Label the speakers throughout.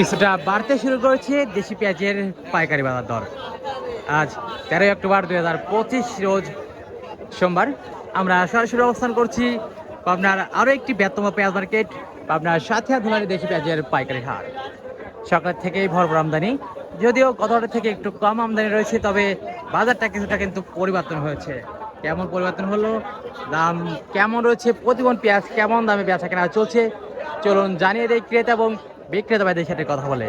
Speaker 1: কিছুটা বাড়তে শুরু করেছে দেশি পেঁয়াজের পাইকারি বাজার দর। আজ 13 অক্টোবর 2025 রোজ সোমবার। আমরা সরাসরি অবস্থান করছি পাবনার আরও একটি বৃহত্তম পেঁয়াজ মার্কেট, পাবনার সাথিয়া ধুলারি দেশি পেঁয়াজের পাইকারি হাট। সকাল থেকেই ভরপুর আমদানি, যদিও গতবারের থেকে একটু কম আমদানি রয়েছে, তবে বাজারটা কিছুটা কিন্তু পরিবর্তন হয়েছে। কেমন পরিবর্তন হলো, দাম কেমন রয়েছে, প্রতিমন পেঁয়াজ কেমন দামে বেচা কেনা চলছে, চলুন জানিয়ে দেয় ক্রেতা এবং বিক্রেতা ভাইদের সাথে কথা বলে।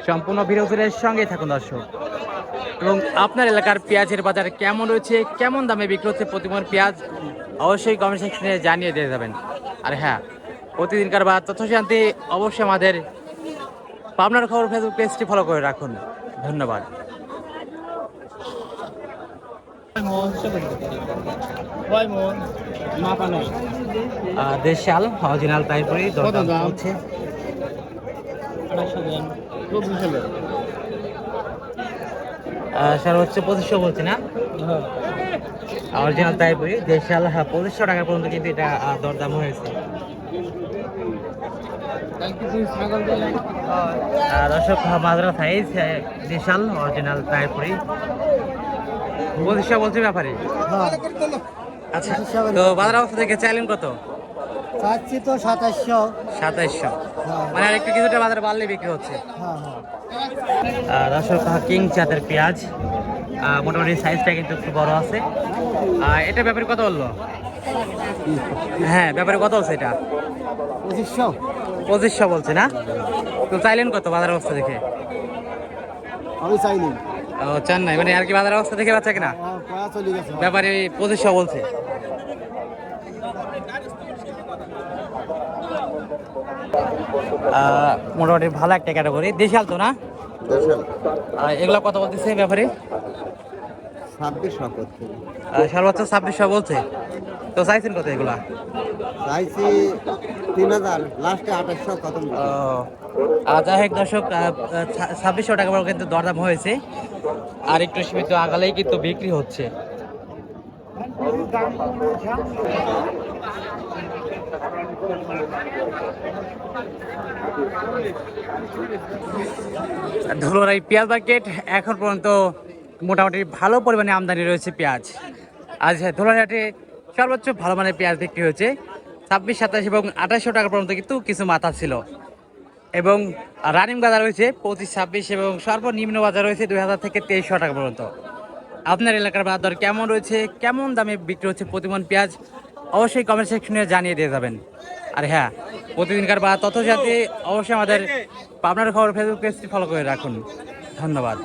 Speaker 1: সম্পূর্ণ ভিডিওটির সঙ্গেই থাকুন দর্শক। এবং আপনার এলাকার পেঁয়াজের বাজার কেমন রয়েছে, কেমন দামে বিক্রি হচ্ছে প্রতিমন পেঁয়াজ, অবশ্যই কমেন্ট সেকশনে জানিয়ে দিয়ে যাবেন। আর হ্যাঁ, প্রতিদিনকার বা তথ্য শান্তি অবশ্যই আমাদের পাবনার খবর ফেসবুক পেজটি ফলো করে রাখুন। ধন্যবাদ। দেশাল অরিজিনাল তাইপুরি দরদাম চলছে। সর্বোচ্চ 2500 বলছি না, অরিজিনাল তাইপুরি দেশাল 2500 টাকা পর্যন্ত কিন্তু এটা দরদাম হয়েছে। দর্শক মাজরা সাইজ দেশাল অরিজিনাল তাইপুরি 2500 বলছে ব্যাপারে। আচ্ছা, তো বাজার অবস্থা থেকে চাইলেন কত?
Speaker 2: চাচ্ছি তো
Speaker 1: 2700। মানে আর একটু কিছুটা বাজারে বাড়লে বিক্রি হচ্ছে। দর্শক কিং জাতের পেঁয়াজ, মোটামুটি সাইজটা কিন্তু একটু বড় আছে। এটা ব্যাপারে কত বললো? হ্যাঁ, ব্যাপারে কত বলছে এটা? 2500 বলছে না? তো চাইলেন কত বাজার অবস্থা দেখে?
Speaker 2: আমি চাইনি।
Speaker 1: ও, চান নাই, মানে আর কি বাজার অবস্থা দেখে বাচ্চা কিনা ব্যাপারে 2500 বলছে। মোটামুটি ভালো একটা ক্যাটাগরি, দেশাল তো না? এগুলা কত বলতেছে ব্যাপারে?
Speaker 2: 2600
Speaker 1: সর্বোচ্চ 2600 বলছে। তো চাইছেন কত এগুলা?
Speaker 2: চাইছি 3000, লাস্টে 2800 কত।
Speaker 1: যাই হোক দর্শক, 2600 টাকা পর্যন্ত কিন্তু দরদাম হয়েছে। আর একটু সীমিত আগালেই কিন্তু বিক্রি হচ্ছে। ধুলারাই পেঁয়াজ মার্কেট এখন পর্যন্ত মোটামুটি ভালো পরিমাণে আমদানি রয়েছে পেঁয়াজ। আজ ধুলারহাটে সর্বোচ্চ ভালো মানের পেঁয়াজ বিক্রি হয়েছে 26, 27 এবং 2800 টাকা পর্যন্ত, কিন্তু কিছু মাথা ছিল। এবং রানিং বাজার রয়েছে 25, 26 এবং সর্বনিম্ন বাজার রয়েছে 2000 থেকে 2300 টাকা পর্যন্ত। আপনার এলাকার বাজার দর কেমন রয়েছে, কেমন দামে বিক্রি হচ্ছে প্রতিমন পেঁয়াজ, অবশ্যই কমেন্ট সেকশনে জানিয়ে দিয়ে যাবেন। আর হ্যাঁ, প্রতিদিনকার বা তথ্য সাথে অবশ্যই আমাদের পাবনার খবর ফেসবুক পেজটি ফলো করে রাখুন। ধন্যবাদ।